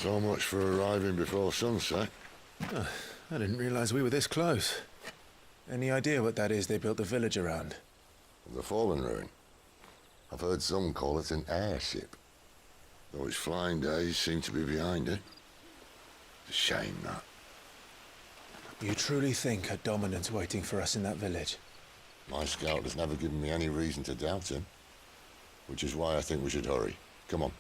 So much for arriving before sunset. Oh, I didn't realize we were this close. Any idea what that is they built the village around? The Fallen Ruin. I've heard some call it an airship. Though its flying days seem to be behind it. It's a shame, that. You truly think a dominant's waiting for us in that village? My scout has never given me any reason to doubt him. Which is why I think we should hurry. Come on.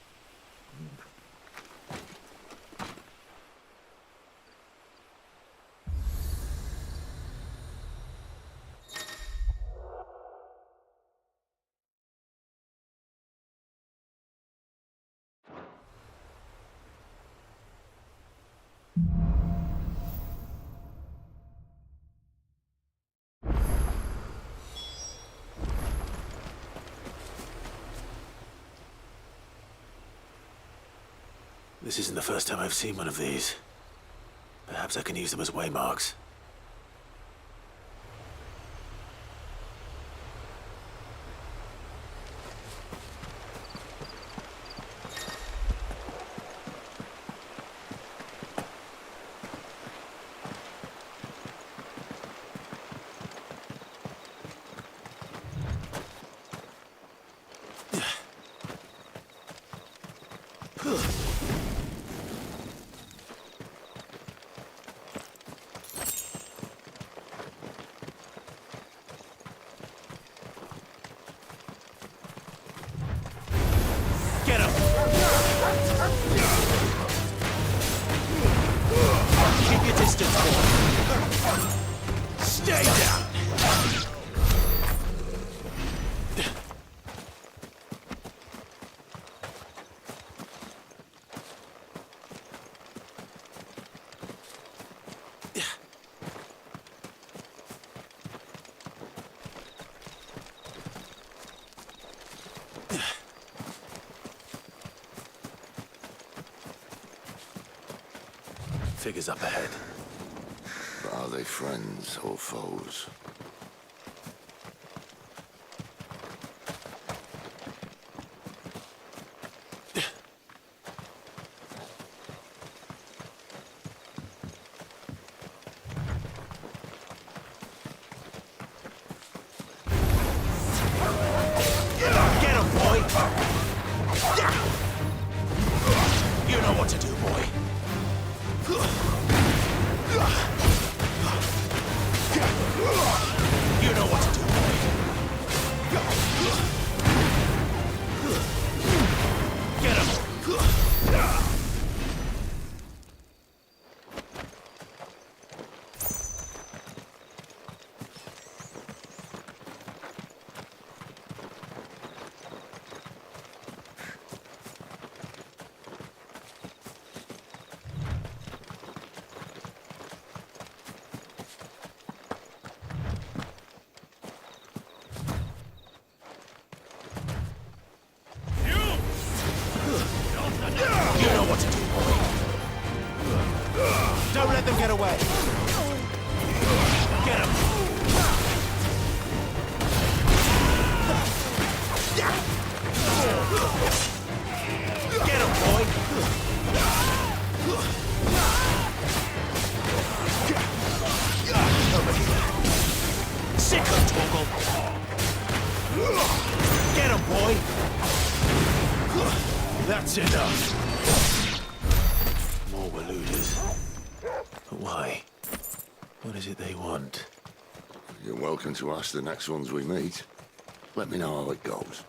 This isn't the first time I've seen one of these. Perhaps I can use them as waymarks. Get him! Keep your distance, boy. Stay down! Figures up ahead. But are they friends or foes? Get him, boy! You know what to do, boy. You know what to do, boy. Get him! You know what to do, boy. Don't let them get away. Get him. Get him, boy. Over here. Sick of Toggle. Get him, boy. That's enough. More Waluders. But why? What is it they want? You're welcome to ask the next ones we meet. Let me know how it goes.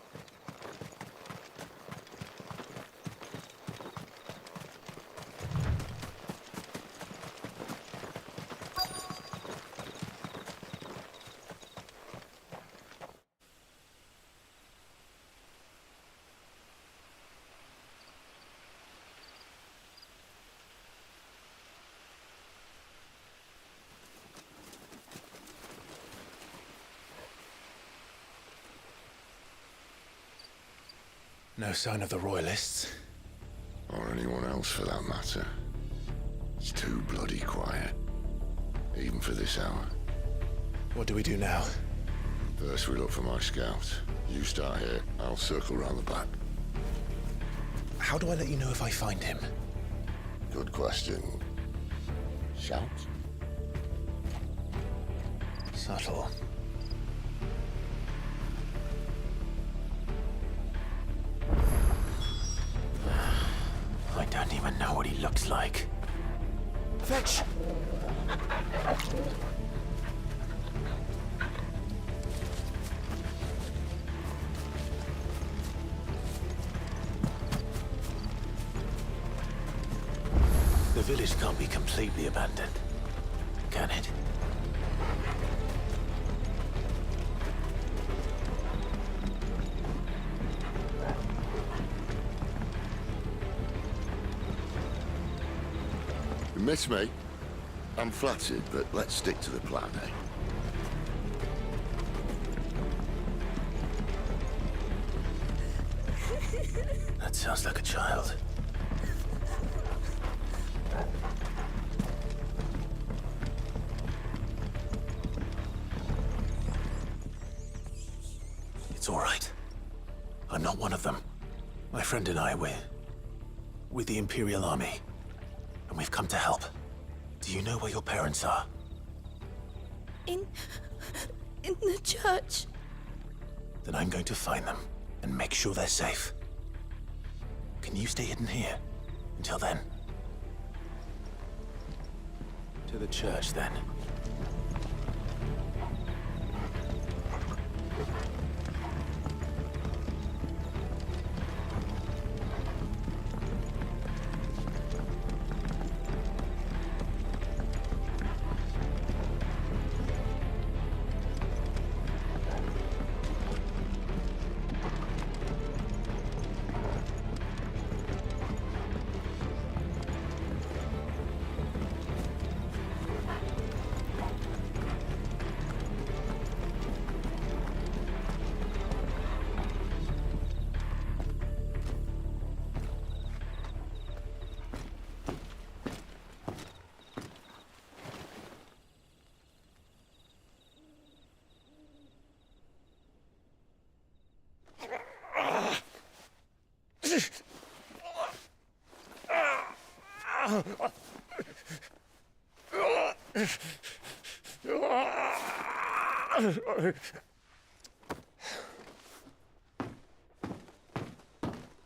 No sign of the Royalists. Or anyone else for that matter. It's too bloody quiet. Even for this hour. What do we do now? First we look for my scout. You start here, I'll circle round the back. How do I let you know if I find him? Good question. Shout? Subtle. I don't even know what he looks like. Fetch! The village can't be completely abandoned, can it? You miss me? I'm flattered, but let's stick to the plan, eh? That sounds like a child. It's all right. I'm not one of them. My friend and I, we're with the Imperial Army. And we've come to help. Do you know where your parents are? In the church. Then I'm going to find them and make sure they're safe. Can you stay hidden here until then? To the church, then.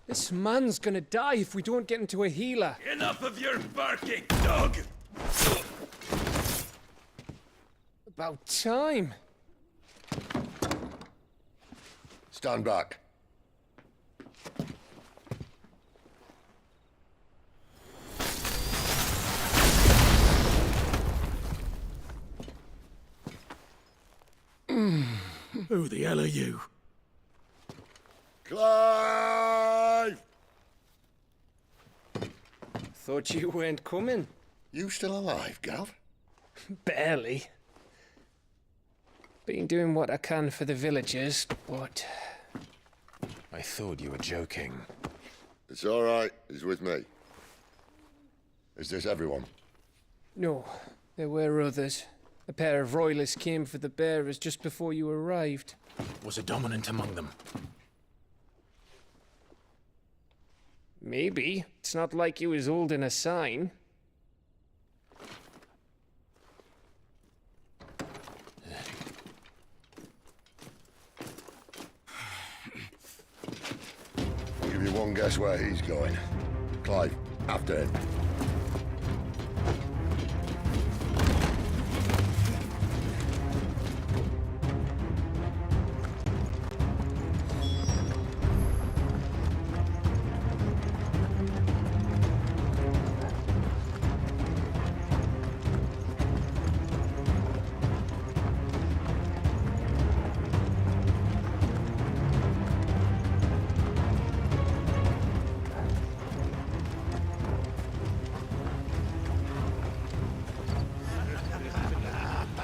This man's gonna die if we don't get into a healer. Enough of your barking, dog! About time. Stand back. Who the hell are you? Clive! Thought you weren't coming. You still alive, Gav? Barely. Been doing what I can for the villagers, but... I thought you were joking. It's all right. He's with me. Is this everyone? No, there were others. A pair of royalists came for the bearers just before you arrived. Was a dominant among them? Maybe. It's not like he was holding a sign. I'll give you one guess where he's going. Clive, after him.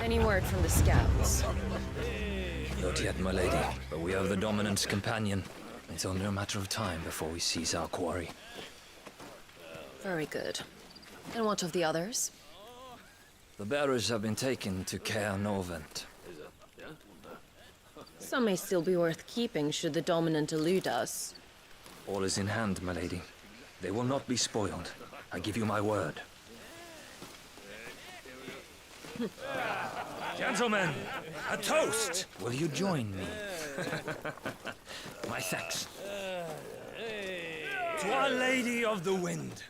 Any word from the scouts? Not yet, my lady, but we have the Dominant's companion. It's only a matter of time before we seize our quarry. Very good. And what of the others? The bearers have been taken to Caer Novent. Some may still be worth keeping should the Dominant elude us. All is in hand, my lady. They will not be spoiled. I give you my word. Gentlemen, a toast! Will you join me? My thanks. To Our Lady of the Wind.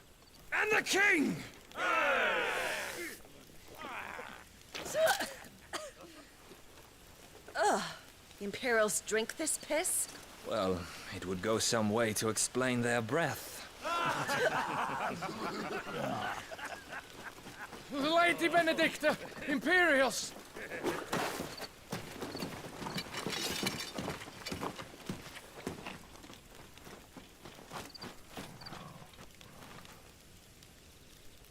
And the King! The Imperials drink this piss? Well, it would go some way to explain their breath. Lady Benedicta! Imperials!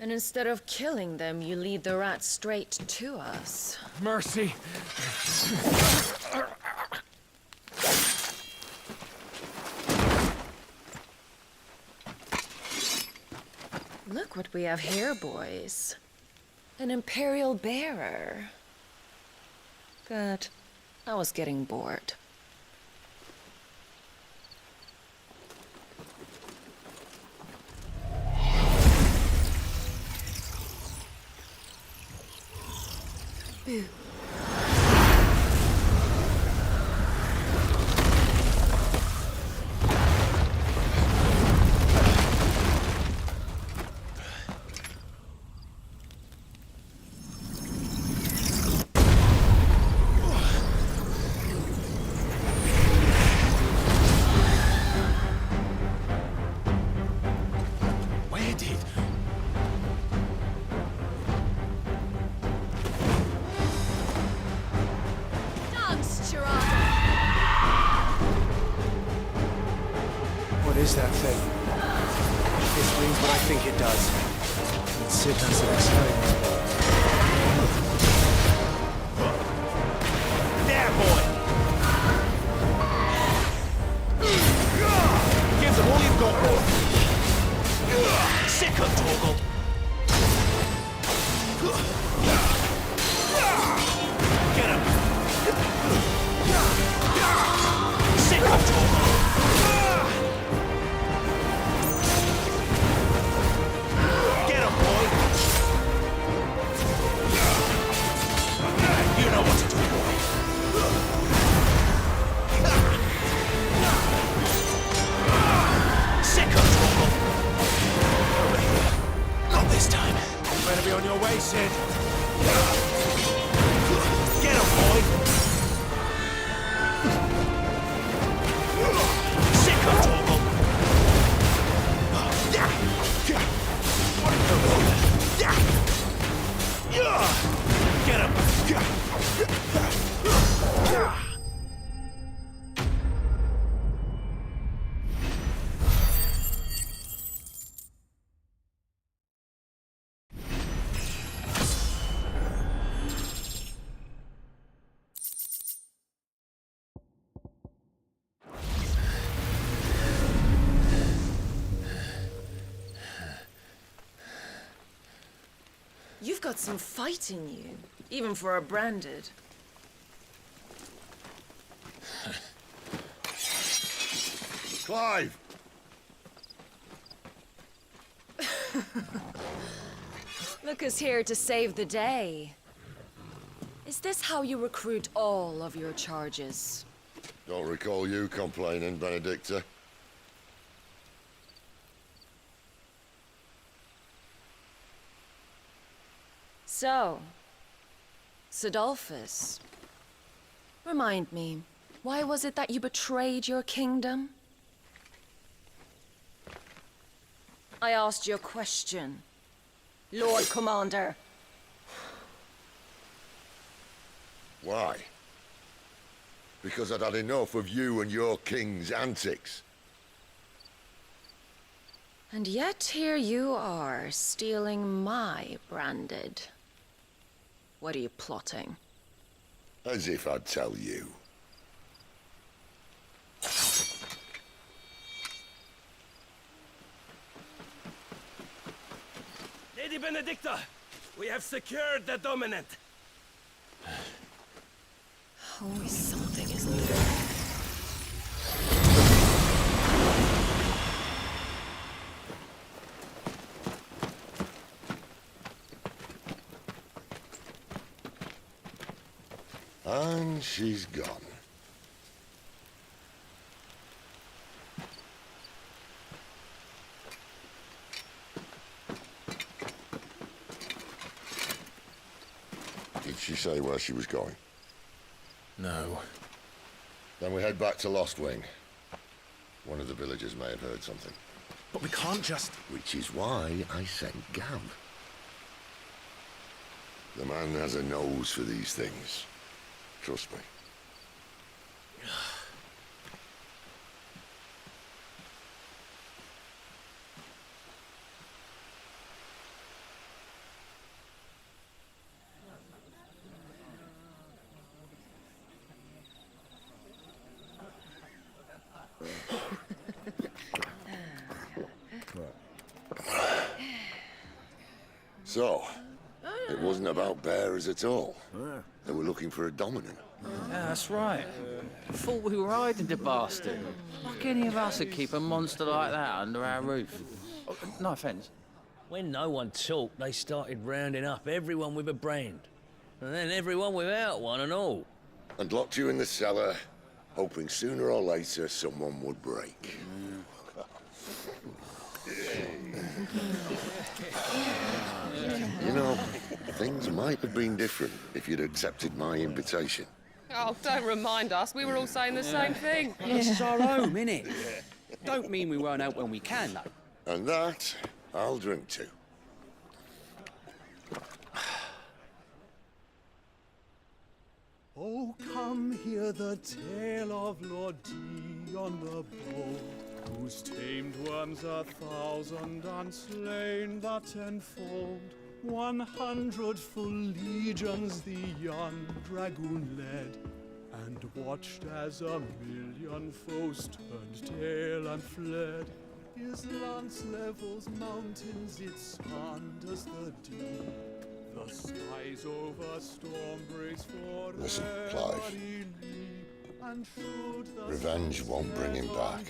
And instead of killing them, you lead the rats straight to us. Mercy! Look what we have here, boys. An Imperial bearer. Good. I was getting bored. Boo. Where did... What is that thing? This means what I think it does. And Sid has to explain. There, boy! Give them all you've got, boy! Sick of Torgal! Get him! Sick of Torgal! Get him, boy! You know what to do, boy! Sick of Torgal! Over here. Not this time. You better be on your way, Sid. Get him, boy! Sick of Torgal! Get him! You've got some fight in you, even for a branded. Clive! Look who's here to save the day. Is this how you recruit all of your charges? Don't recall you complaining, Benedicta. So, Sidolphus, remind me, why was it that you betrayed your kingdom? I asked you a question, Lord Commander. Why? Because I'd had enough of you and your king's antics. And yet here you are, stealing my branded. What are you plotting? As if I'd tell you. Lady Benedicta, we have secured the dominant. Always something, isn't there? And she's gone. Did she say where she was going? No. Then we head back to Lost Wing. One of the villagers may have heard something. But we can't just... Which is why I sent Gav. The man has a nose for these things. Trust me. So, it wasn't about bearers at all. They were looking for a dominant. Yeah, that's right. Thought we were hiding the bastard. Like any of us would keep a monster like that under our roof. Oh, no offence. When no one talked, they started rounding up everyone with a brand. And then everyone without one and all. And locked you in the cellar, hoping sooner or later someone would break. You know, things might have been different if you'd accepted my invitation. Oh, don't remind us. We were all saying the same thing. This is our home, innit? Don't mean we won't out when we can, though. And that, I'll drink to. Oh, come hear the tale of Lord Dion the Bold, who's tamed worms 1,000 and slain the tenfold. 100 full legions the young dragoon led, and watched as 1,000,000 foes turned tail and fled. His lance levels mountains, it slanders the deep. The skies over storm breaks for Listen, Clive. and should the Revenge won't bring him back.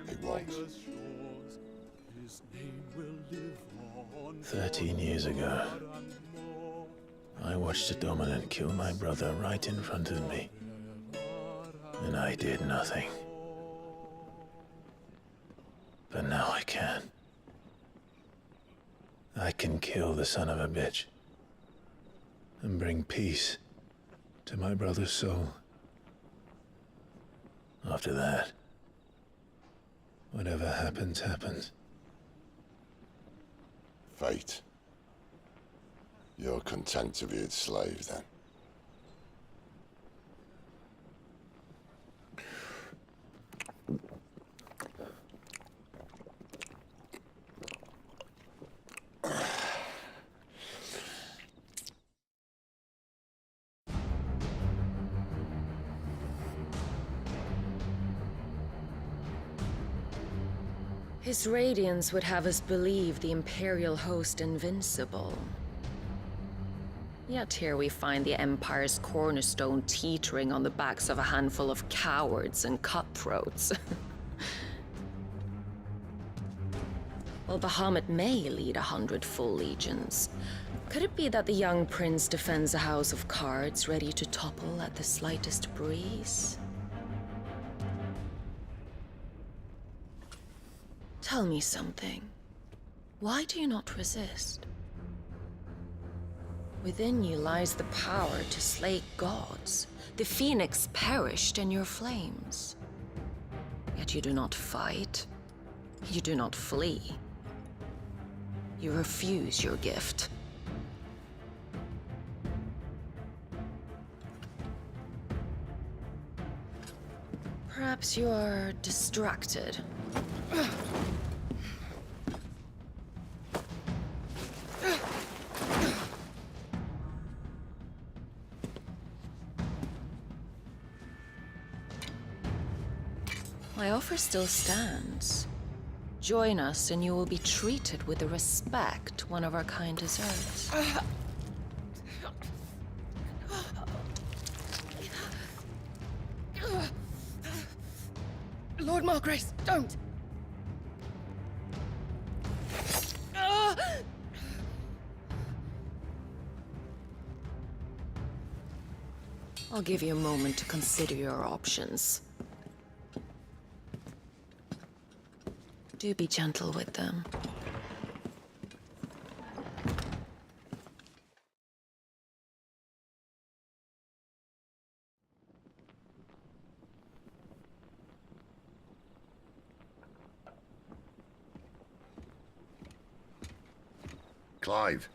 It won't. His name will live on 13 years ago, I watched a dominant kill my brother right in front of me. And I did nothing. But now I can. I can kill the son of a bitch and bring peace to my brother's soul. After that, whatever happens, happens. Fate. You're content to be its slave, then? His radiance would have us believe the Imperial host invincible. Yet here we find the Empire's cornerstone teetering on the backs of a handful of cowards and cutthroats. While Bahamut may lead 100 full legions, could it be that the young prince defends a house of cards ready to topple at the slightest breeze? Tell me something. Why do you not resist? Within you lies the power to slay gods. The phoenix perished in your flames. Yet you do not fight. You do not flee. You refuse your gift. Perhaps you are distracted. My offer still stands. Join us and you will be treated with the respect one of our kind deserves. Lord Margrace, don't! I'll give you a moment to consider your options. Do be gentle with them. Clive.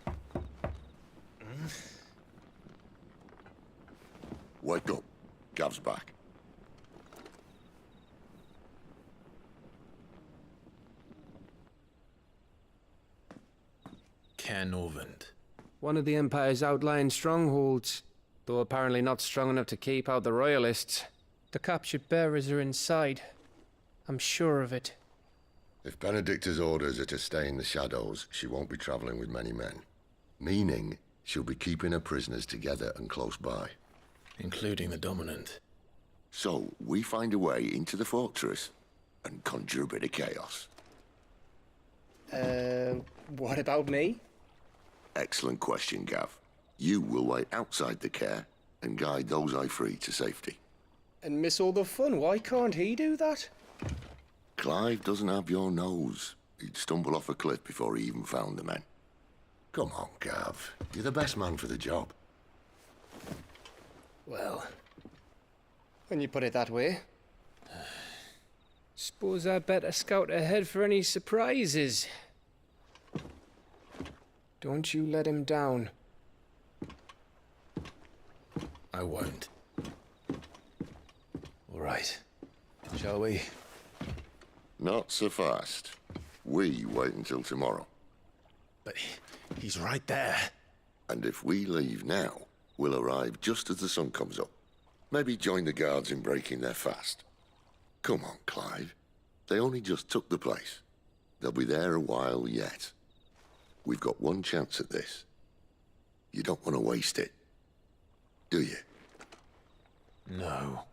Wake up. Gav's back. Norvend. One of the Empire's outlying strongholds, though apparently not strong enough to keep out the Royalists. The captured bearers are inside. I'm sure of it. If Benedicta's orders are to stay in the shadows, she won't be traveling with many men. Meaning, she'll be keeping her prisoners together and close by. Including the Dominant. So, we find a way into the fortress and conjure a bit of chaos. What about me? Excellent question, Gav. You will wait outside the care and guide those I free to safety. And miss all the fun. Why can't he do that? Clive doesn't have your nose. He'd stumble off a cliff before he even found the men. Come on, Gav. You're the best man for the job. Well, when you put it that way. Suppose I'd better scout ahead for any surprises. Don't you let him down. I won't. All right. Shall we? Not so fast. We wait until tomorrow. But he's right there. And if we leave now, we'll arrive just as the sun comes up. Maybe join the guards in breaking their fast. Come on, Clive. They only just took the place. They'll be there a while yet. We've got one chance at this. You don't want to waste it, do you? No.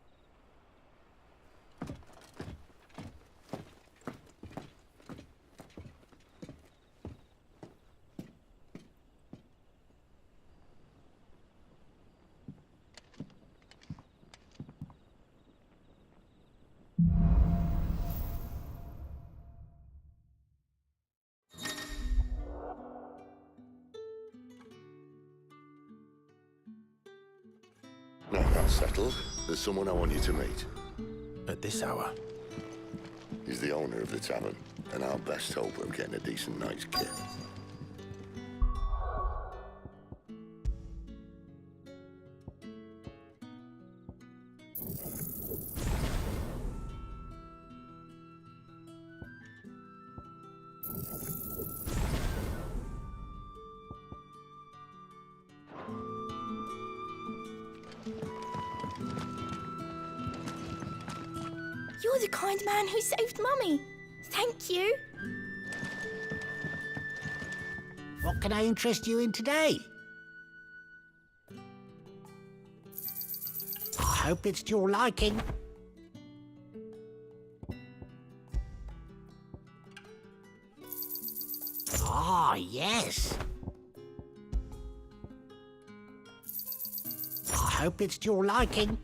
Now that's settled. There's someone I want you to meet. At this hour? He's the owner of the tavern, and our best hope of getting a decent night's kit. You're the kind man who saved Mummy. Thank you. What can I interest you in today? I hope it's to your liking. Ah, yes. I hope it's to your liking.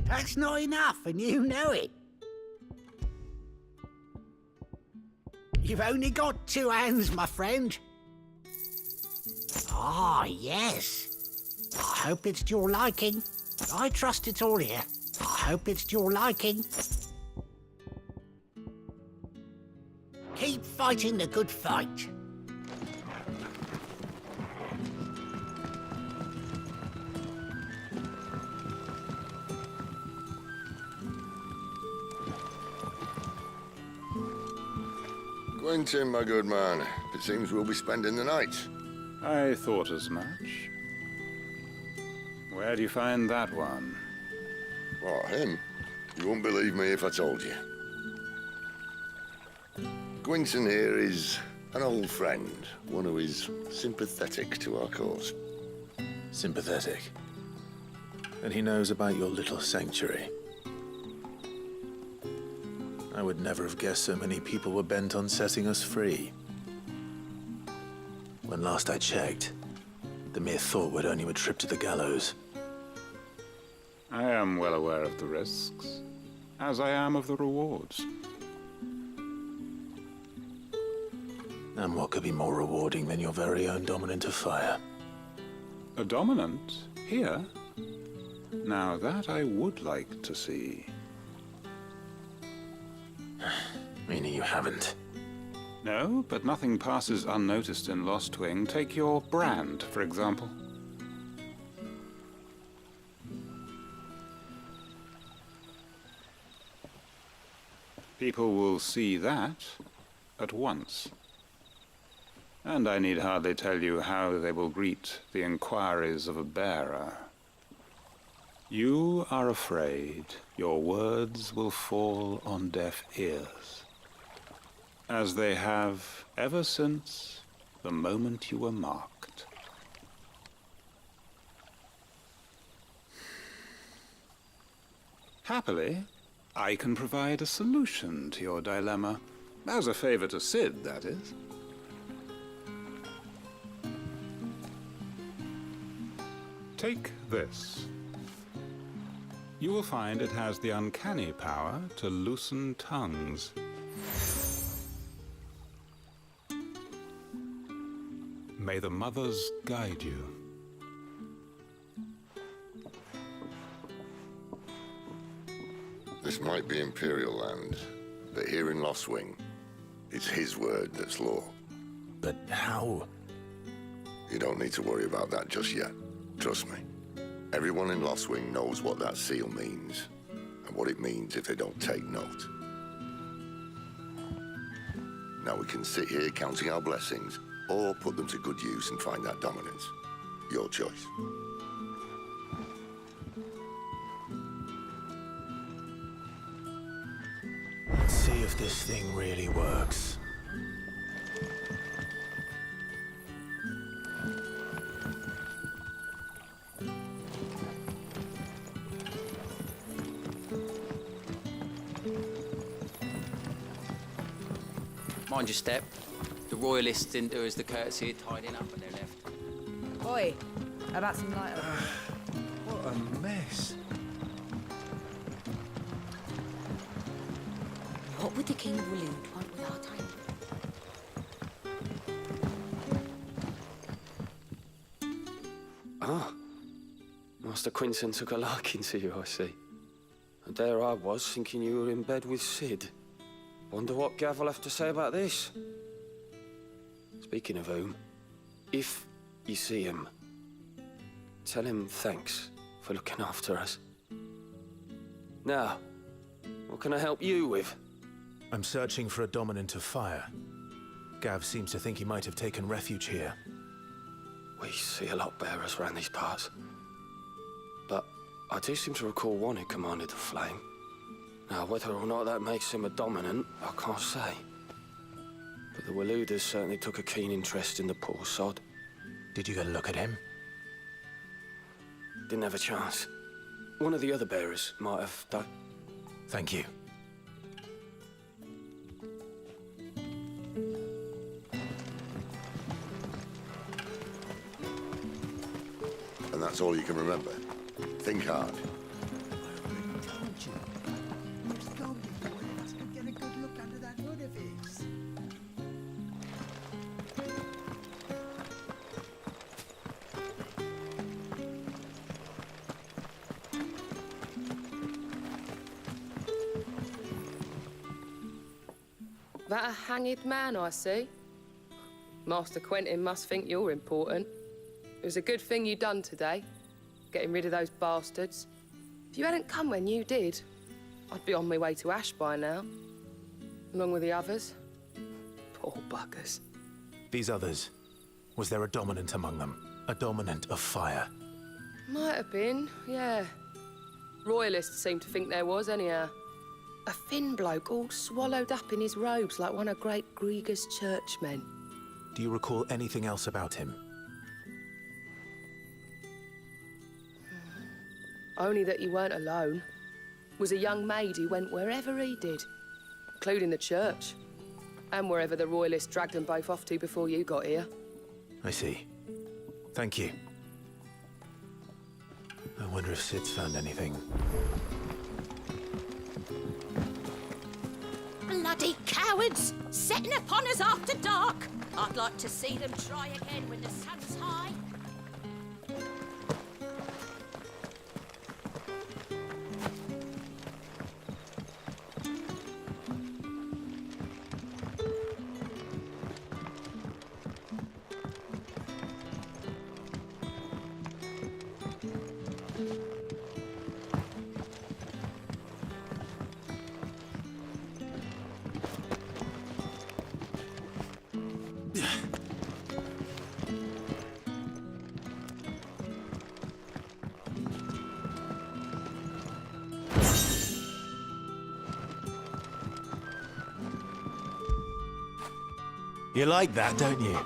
That's not enough, and you know it. You've only got 2 hands, my friend. Ah, yes. I hope it's to your liking. I trust it's all here. I hope it's to your liking. Keep fighting the good fight. Quentin, my good man. It seems we'll be spending the night. I thought as much. Where do you find that one? What, him? You wouldn't believe me if I told you. Quentin here is an old friend, one who is sympathetic to our cause. Sympathetic. And he knows about your little sanctuary. I would never have guessed so many people were bent on setting us free. When last I checked, the mere thought would earn you a trip to the gallows. I am well aware of the risks, as I am of the rewards. And what could be more rewarding than your very own dominant of fire? A dominant? Here? Now that I would like to see. Meaning you haven't? No, but nothing passes unnoticed in Lost Wing. Take your brand, for example. People will see that at once. And I need hardly tell you how they will greet the inquiries of a bearer. You are afraid your words will fall on deaf ears, as they have ever since the moment you were marked. Happily, I can provide a solution to your dilemma, as a favor to Sid, that is. Take this. You will find it has the uncanny power to loosen tongues. May the mothers guide you. This might be Imperial land, but here in Lost Wing, it's his word that's law. But how? You don't need to worry about that just yet. Trust me. Everyone in Lost Wing knows what that seal means, and what it means if they don't take note. Now we can sit here counting our blessings, or put them to good use and find that dominance. Your choice. Let's see if this thing really works. Mind your step. The royalists didn't do us the courtesy of tidying up when they left. Oi, how about some light? What a mess. What would the King of Waloed want with our time? Ah. Master Quinton took a liking to you, I see. And there I was, thinking you were in bed with Sid. Wonder what Gav will have to say about this. Speaking of whom, if you see him, tell him thanks for looking after us. Now, what can I help you with? I'm searching for a dominant of fire. Gav seems to think he might have taken refuge here. We see a lot bearers around these parts. But I do seem to recall one who commanded the flame. Now, whether or not that makes him a dominant, I can't say. But the Walooders certainly took a keen interest in the poor sod. Did you get a look at him? Didn't have a chance. One of the other bearers might have done. Thank you. And that's all you can remember. Think hard. That a hanged man I see? Master Quentin must think you're important. It was a good thing you done today, getting rid of those bastards. If you hadn't come when you did, I'd be on my way to Ash by now, along with the others. Poor buggers. These others, was there a dominant among them? A dominant of fire? Might have been, yeah. Royalists seem to think there was, anyhow. A thin bloke all swallowed up in his robes like one of great Grieger's churchmen. Do you recall anything else about him? Only that he weren't alone. Was a young maid who went wherever he did. including the church. And wherever the Royalists dragged them both off to before you got here. I see. Thank you. I wonder if Sid's found anything. Bloody cowards! Setting upon us after dark! I'd like to see them try again when the sun's high. You like that, don't you?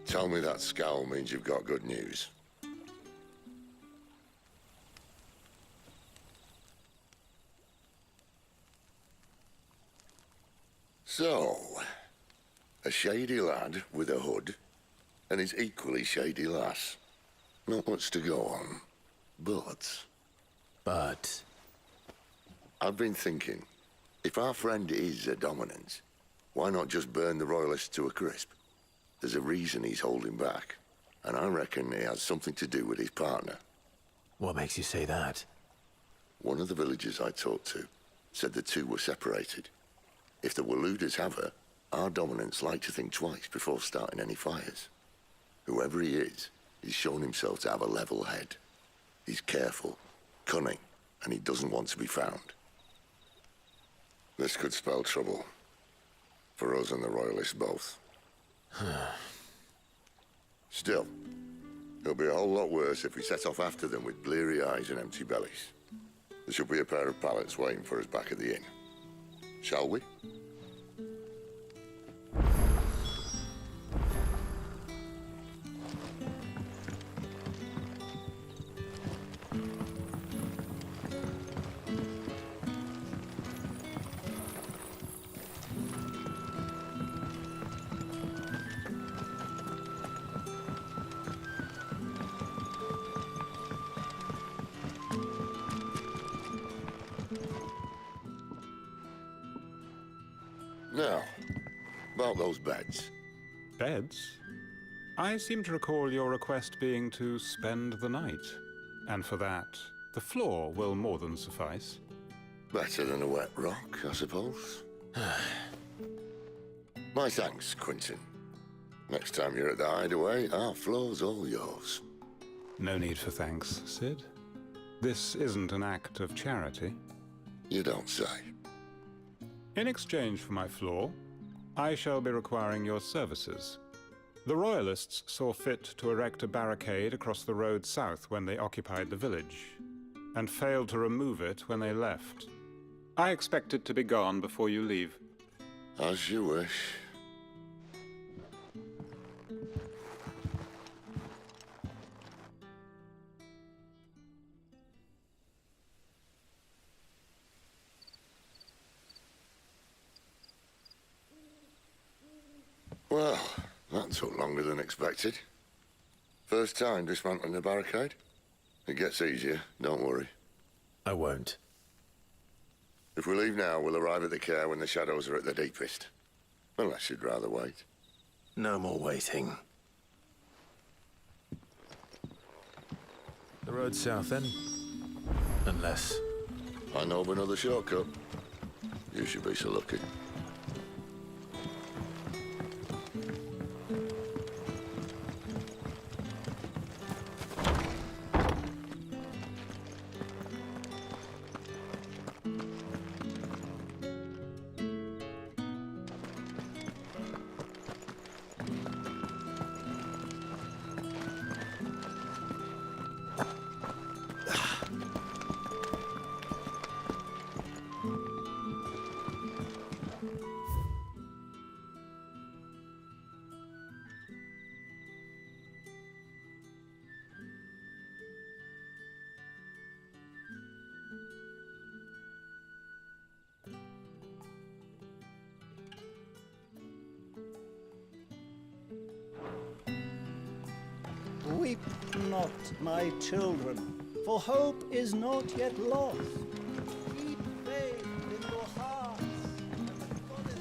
Tell me that scowl means you've got good news. So, a shady lad with a hood, and his equally shady lass. Not much to go on, but... I've been thinking, if our friend is a dominant, why not just burn the Royalists to a crisp? There's a reason he's holding back, and I reckon it has something to do with his partner. What makes you say that? One of the villagers I talked to said the two were separated. If the Waluders have her, our dominants like to think twice before starting any fires. Whoever he is, he's shown himself to have a level head. He's careful, cunning, and he doesn't want to be found. This could spell trouble. For us and the Royalists both. Still, it'll be a whole lot worse if we set off after them with bleary eyes and empty bellies. There should be a pair of pallets waiting for us back at the inn. Shall we? Now, about those beds. Beds? I seem to recall your request being to spend the night. And for that, the floor will more than suffice. Better than a wet rock, I suppose. My thanks, Quentin. Next time you're at the hideaway, our floor's all yours. No need for thanks, Sid. This isn't an act of charity. You don't say. In exchange for my floor, I shall be requiring your services. The Royalists saw fit to erect a barricade across the road south when they occupied the village, and failed to remove it when they left. I expect it to be gone before you leave. As you wish. Well, that took longer than expected. First time dismantling the barricade? It gets easier, don't worry. I won't. If we leave now, we'll arrive at the care when the shadows are at their deepest. Unless you'd rather wait. No more waiting. The road south, then? Unless... I know of another shortcut. You should be so lucky. Weep not, my children, for hope is not yet lost. Keep faith in your hearts, and the goddess...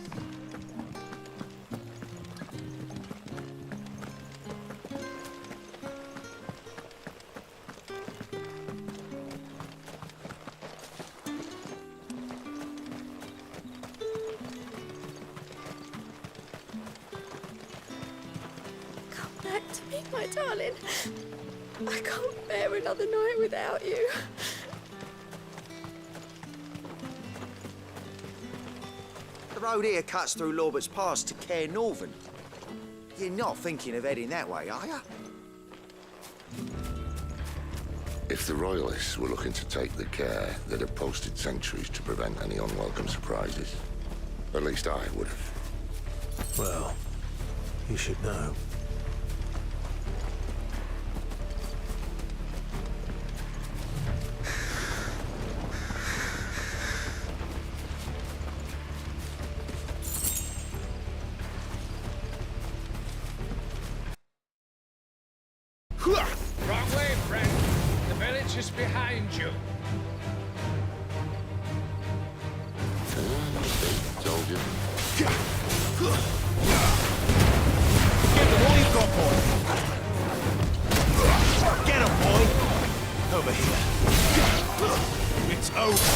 Come back to me, my darling. I can't bear another night without you. The road here cuts through Lorbert's Pass to Care Northern. You're not thinking of heading that way, are you? If the Royalists were looking to take the care, they'd have posted sentries to prevent any unwelcome surprises. At least I would have. Well, you should know. Wrong way, friend. The village is behind you. Told you. Get the What you got, boy? Get him, boy! Over here. It's over.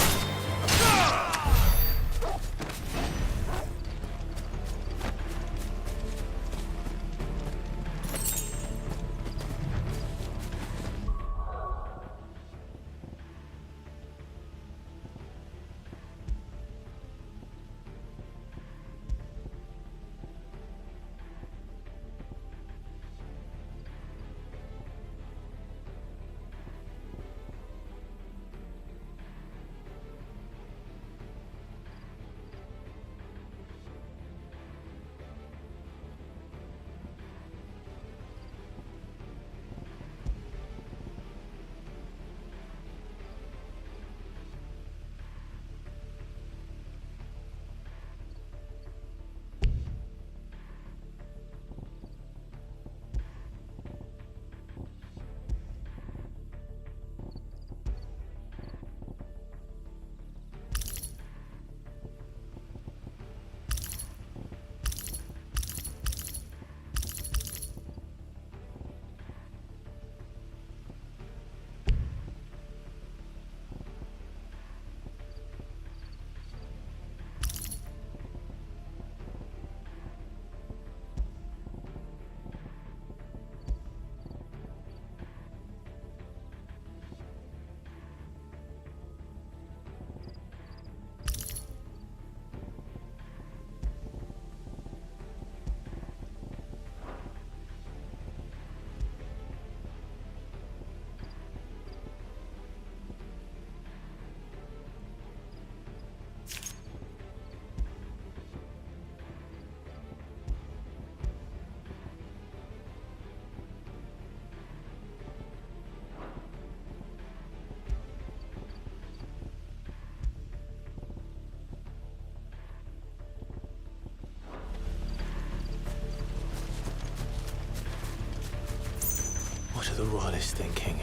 What are the Royalists thinking?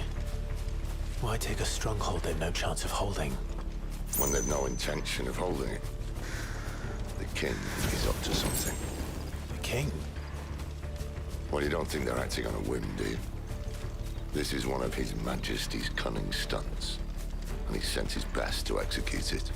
Why take a stronghold they've no chance of holding? When they've no intention of holding it. The king is up to something. The king? Well, you don't think they're acting on a whim, do you? This is one of His Majesty's cunning stunts, and he's sent his best to execute it.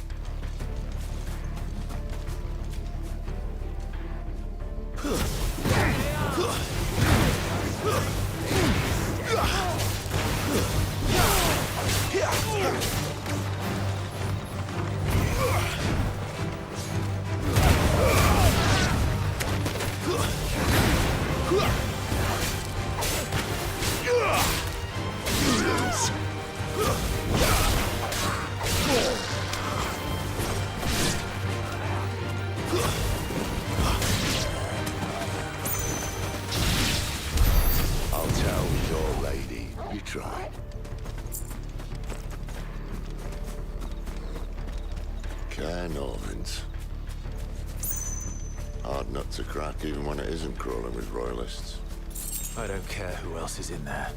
I'll tell your lady you tried. Care Northans. Hard nut to crack even when it isn't crawling with royalists. I don't care who else is in there.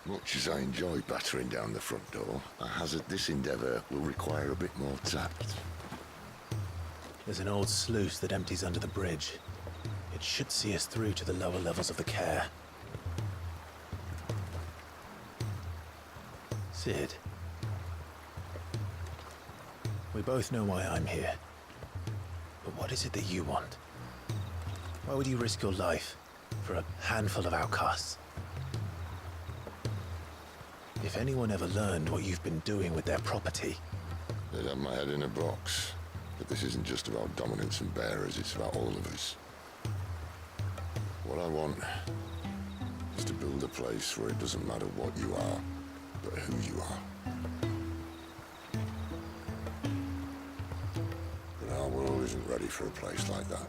Much as I enjoy battering down the front door, I hazard this endeavour will require a bit more tact. There's an old sluice that empties under the bridge. It should see us through to the lower levels of the care. Sid. We both know why I'm here. But what is it that you want? Why would you risk your life for a handful of outcasts? If anyone ever learned what you've been doing with their property... They'd have my head in a box. But this isn't just about dominance and bearers, it's about all of us. What I want is to build a place where it doesn't matter what you are, but who you are. But our world isn't ready for a place like that.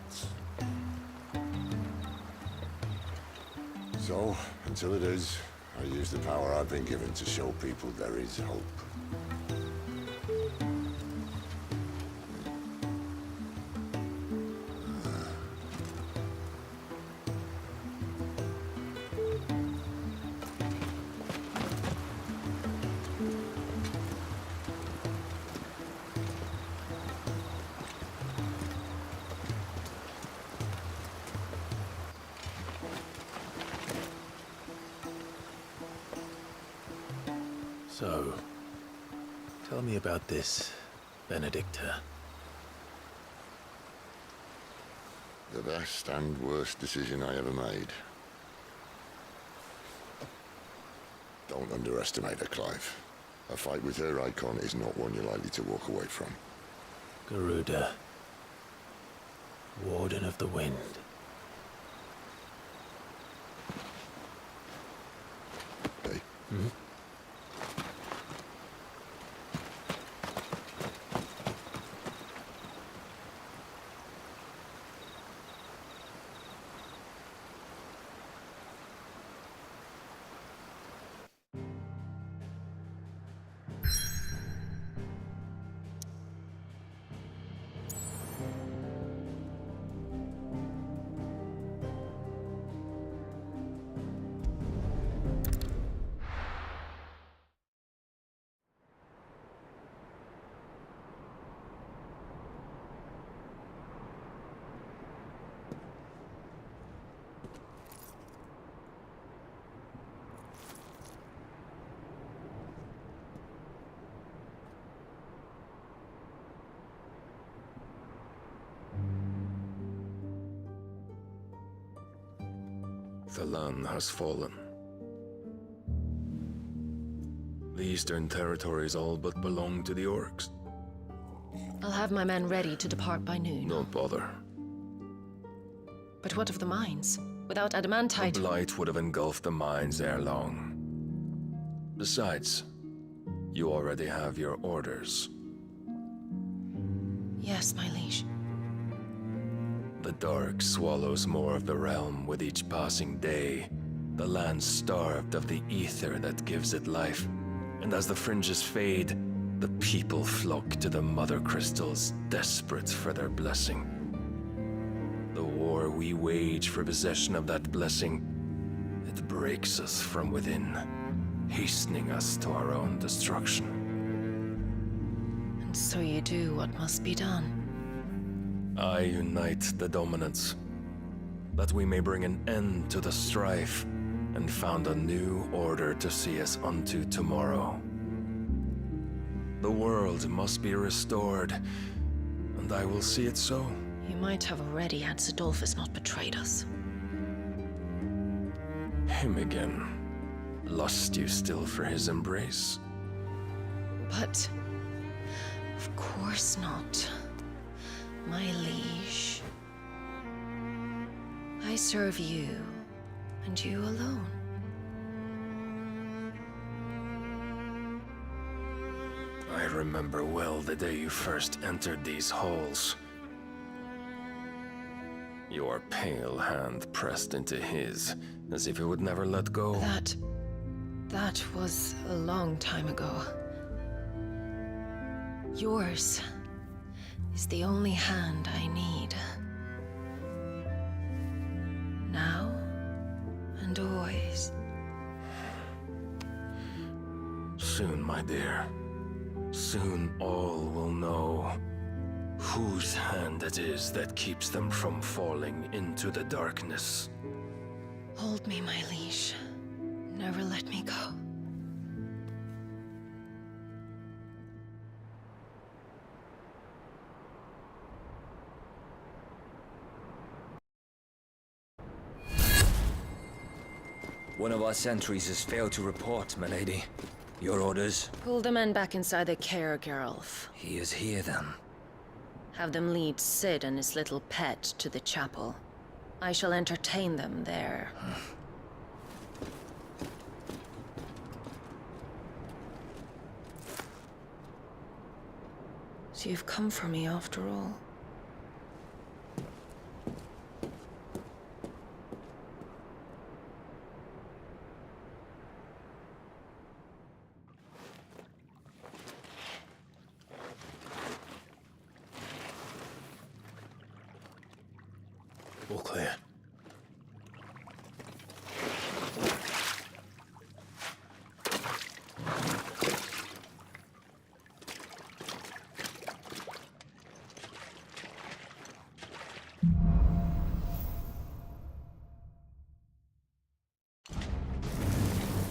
So, until it is, I use the power I've been given to show people there is hope. So, tell me about this, Benedicta. The best and worst decision I ever made. Don't underestimate her, Clive. A fight with her icon is not one you're likely to walk away from. Garuda. Warden of the Wind. Hey. Hmm? The land has fallen. The eastern territories all but belong to the orcs. I'll have my men ready to depart by noon. Don't bother. But what of the mines? Without adamantite... The blight would have engulfed the mines ere long. Besides, you already have your orders. Yes, my liege. The dark swallows more of the realm with each passing day. The land starved of the ether that gives it life. And as the fringes fade, the people flock to the mother crystals, desperate for their blessing. The war we wage for possession of that blessing, it breaks us from within. hastening us to our own destruction. And so you do what must be done. I unite the dominants, that we may bring an end to the strife and found a new order to see us unto tomorrow. The world must be restored, and I will see it so. You might have already had Zidolphus not betrayed us. Him again. Lust you still for his embrace? But... of course not. My liege. I serve you, and you alone. I remember well the day you first entered these halls. Your pale hand pressed into his, as if it would never let go. That was a long time ago. Yours is the only hand I need. Now and always. Soon, my dear. Soon all will know whose hand it is that keeps them from falling into the darkness. Hold me, my liege. Never let me go. One of our sentries has failed to report, milady. Your orders? Pull the men back inside the care, Geralf. He is here, then. Have them lead Cid and his little pet to the chapel. I shall entertain them there. So you've come for me after all. All clear.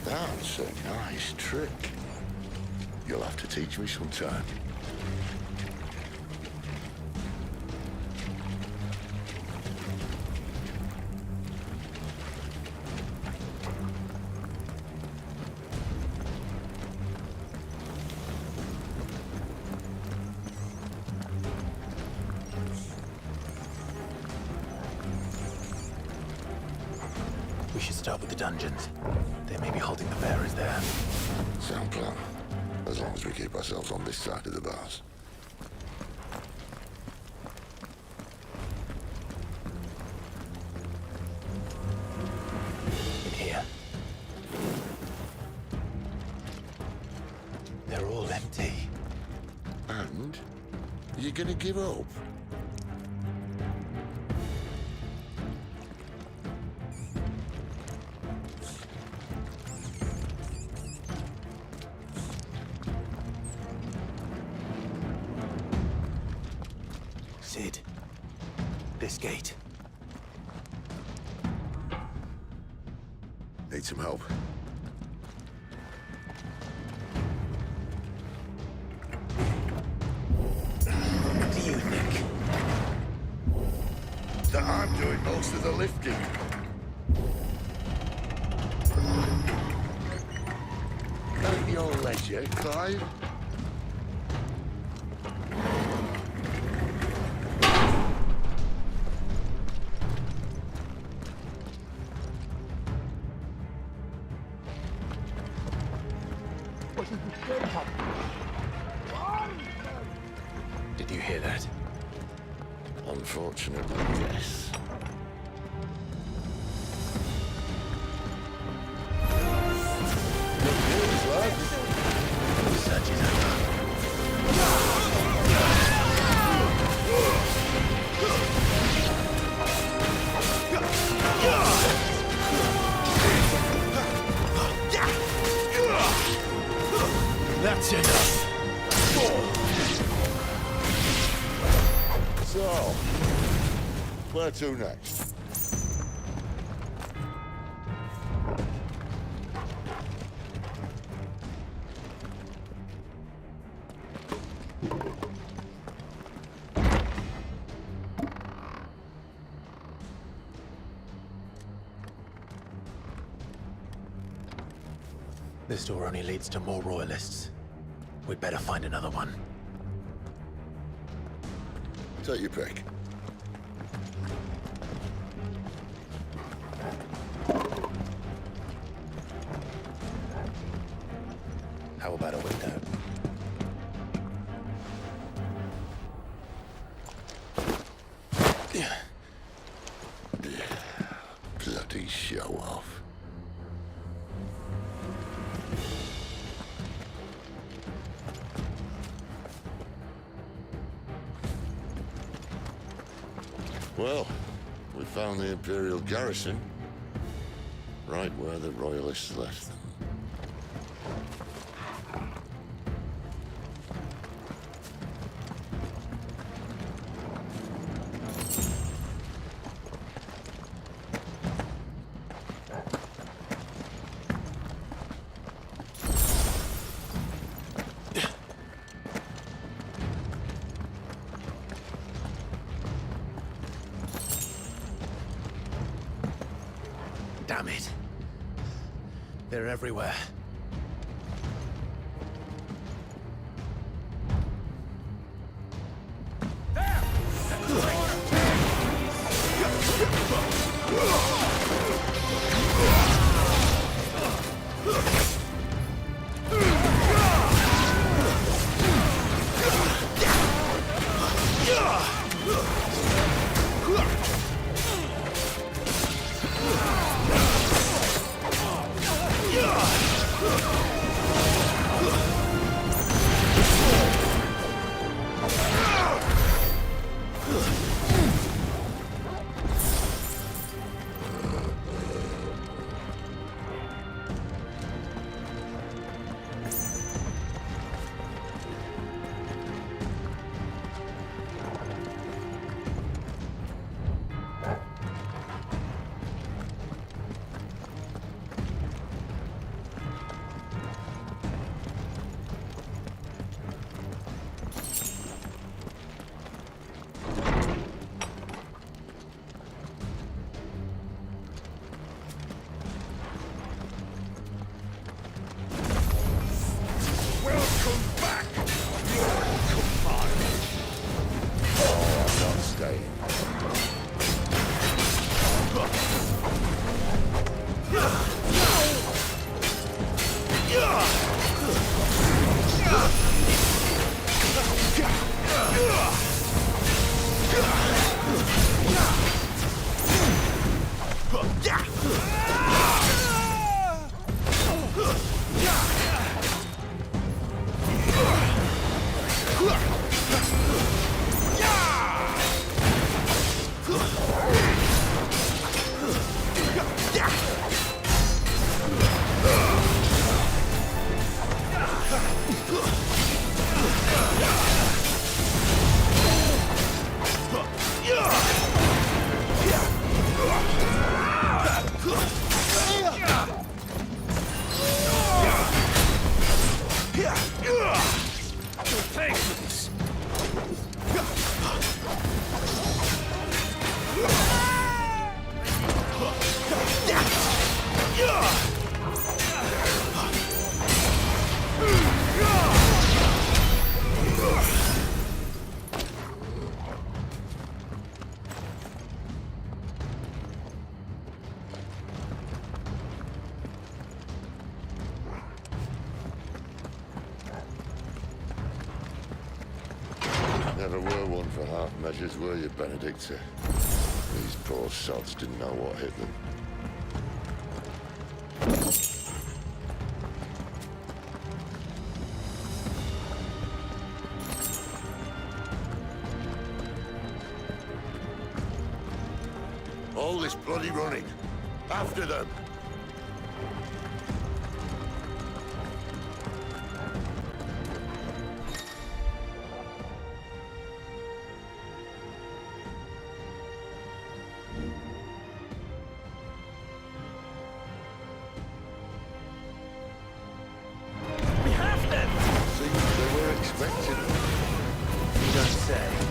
That's a nice trick. You'll have to teach me sometime. We should start with the dungeons. They may be holding the bearers there. Sound plan. As long as we keep ourselves on this side of the bars. In here. They're all empty. And? You're gonna give up? Cid. This gate. Need some help? What do you think? That I'm doing most of the lifting. At your leisure, Clive. Did you hear that? Unfortunately, yes. Search is over. So, where to next? This door only leads to more royalists. We'd better find another one. Take your pick. How about a window? Bloody show off. Well, we found the Imperial garrison, right where the Royalists left them. Damn it. They're everywhere. Never were one for half measures, were you, Benedicta? These poor sods didn't know what hit them. All this bloody running. After them! say?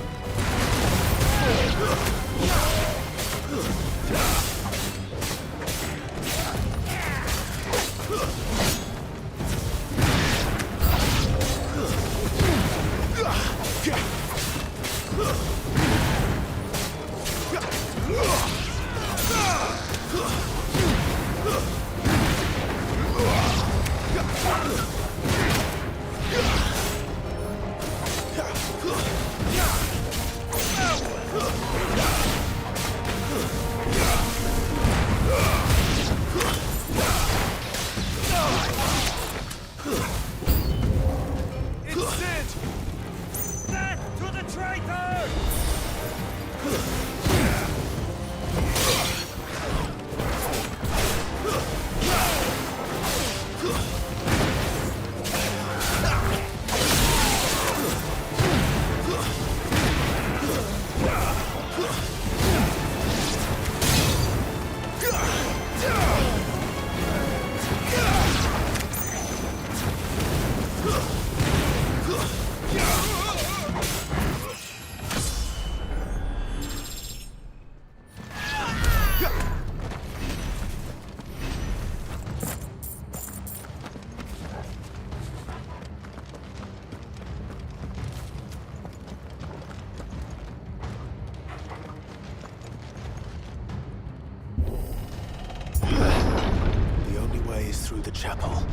Through the chapel.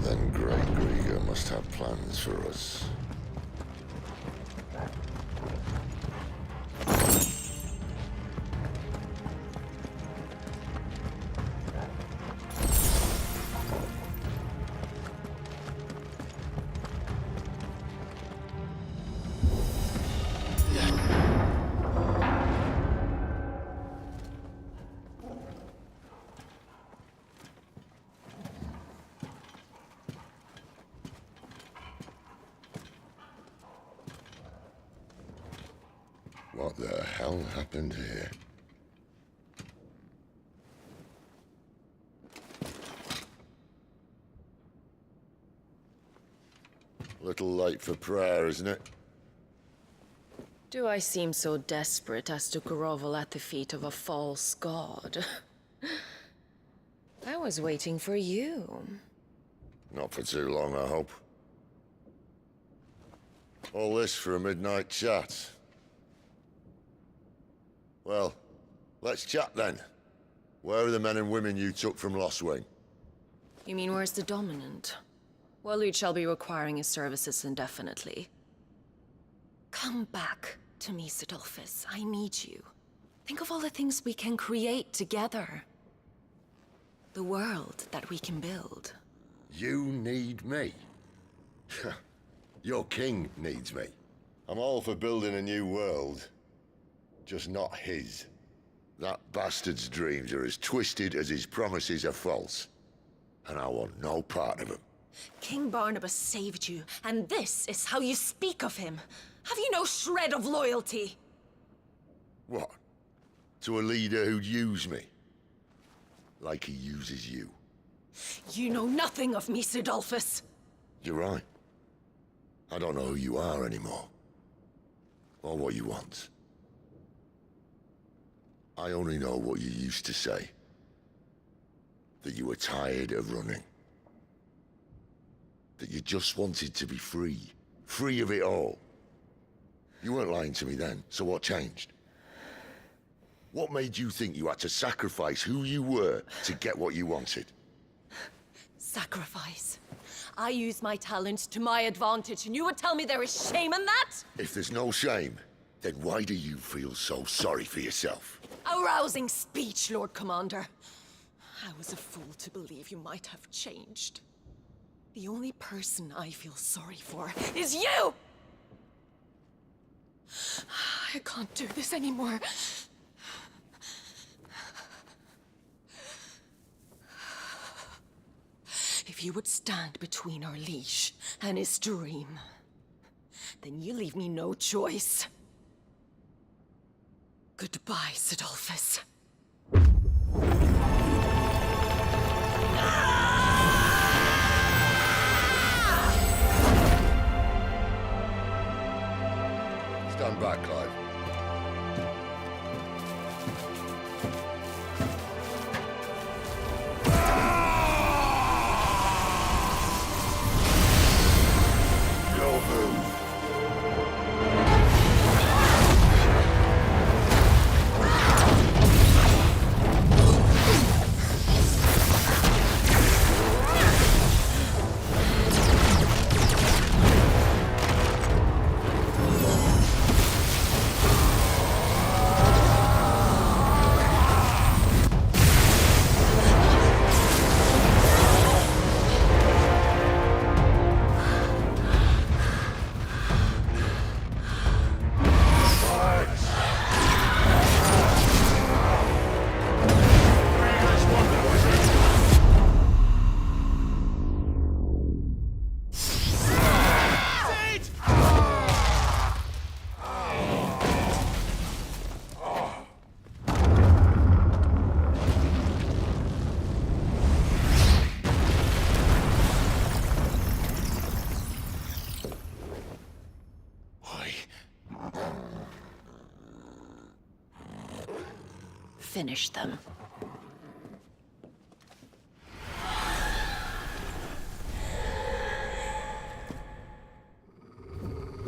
Then Great Grieger must have plans for us. What the hell happened here? Little late for prayer, isn't it? Do I seem so desperate as to grovel at the feet of a false god? I was waiting for you. Not for too long, I hope. All this for a midnight chat. Well, let's chat then. Where are the men and women you took from Lost Wing? You mean where's the dominant? Waleed shall be requiring his services indefinitely. Come back to me, Sidolphus. I need you. Think of all the things we can create together. The world that we can build. You need me? Your king needs me. I'm all for building a new world. Just not his. That bastard's dreams are as twisted as his promises are false. And I want no part of them. King Barnabas saved you, and this is how you speak of him. Have you no shred of loyalty? What? To a leader who'd use me? Like he uses you. You know nothing of me, Sidolphus. You're right. I don't know who you are anymore. Or what you want. I only know what you used to say. That you were tired of running. That you just wanted to be free. Free of it all. You weren't lying to me then, so what changed? What made you think you had to sacrifice who you were to get what you wanted? Sacrifice. I use my talents to my advantage, and you would tell me there is shame in that? If there's no shame, then why do you feel so sorry for yourself? A rousing speech, Lord Commander. I was a fool to believe you might have changed. The only person I feel sorry for is you! I can't do this anymore. If you would stand between our leash and his dream, then you leave me no choice. Goodbye, Sidolphus. Stand back, Clive. Don't move. Finish them.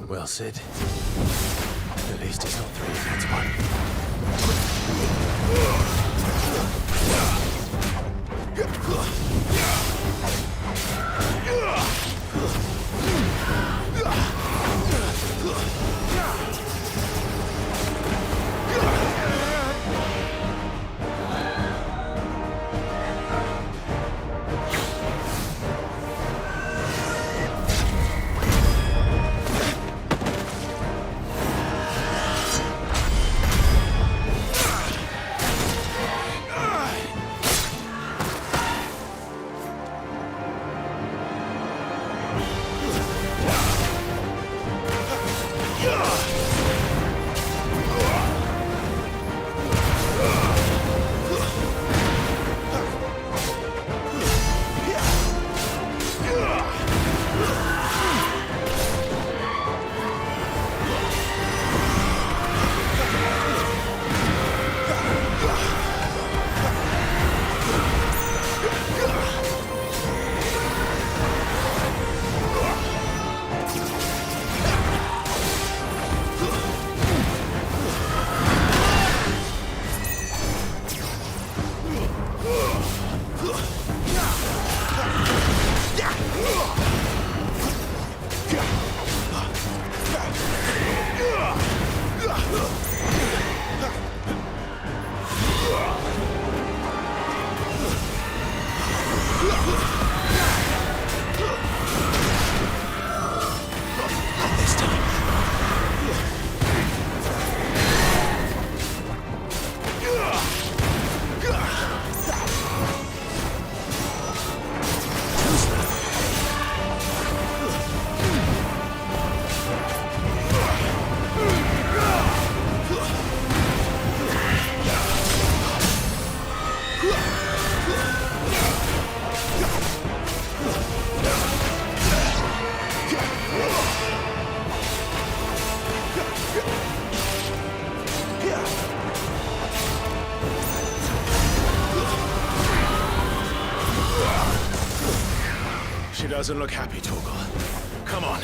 Well, Sid. At least it's not 3 against 1. She doesn't look happy, Torgal. Come on.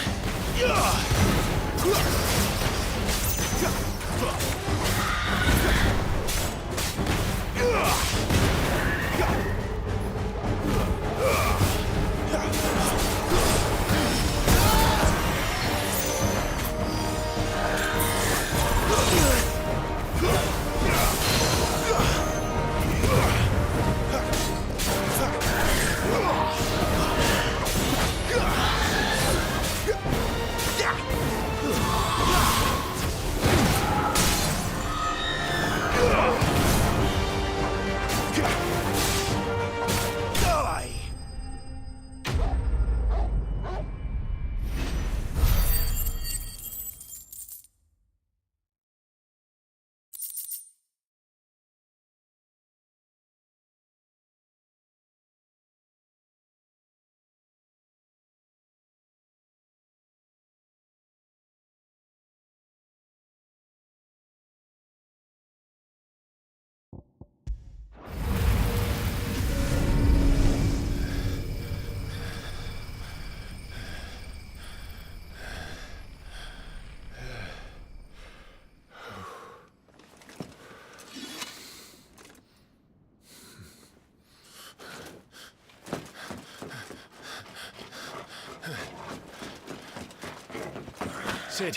Cid,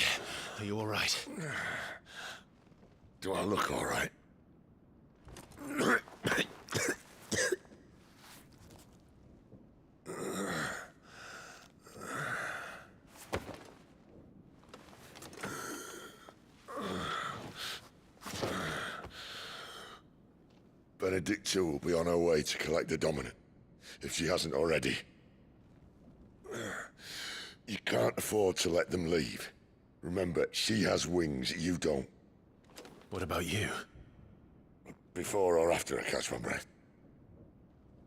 are you all right? Do I look all right? Benedicta will be on her way to collect the Dominant, if she hasn't already. You can't afford to let them leave. Remember, she has wings, you don't. What about you? Before or after I catch my breath?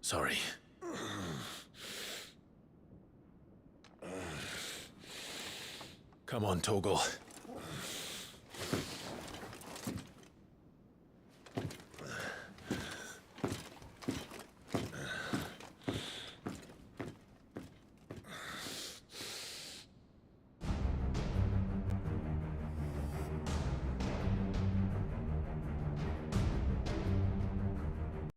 Sorry. Come on, Torgal.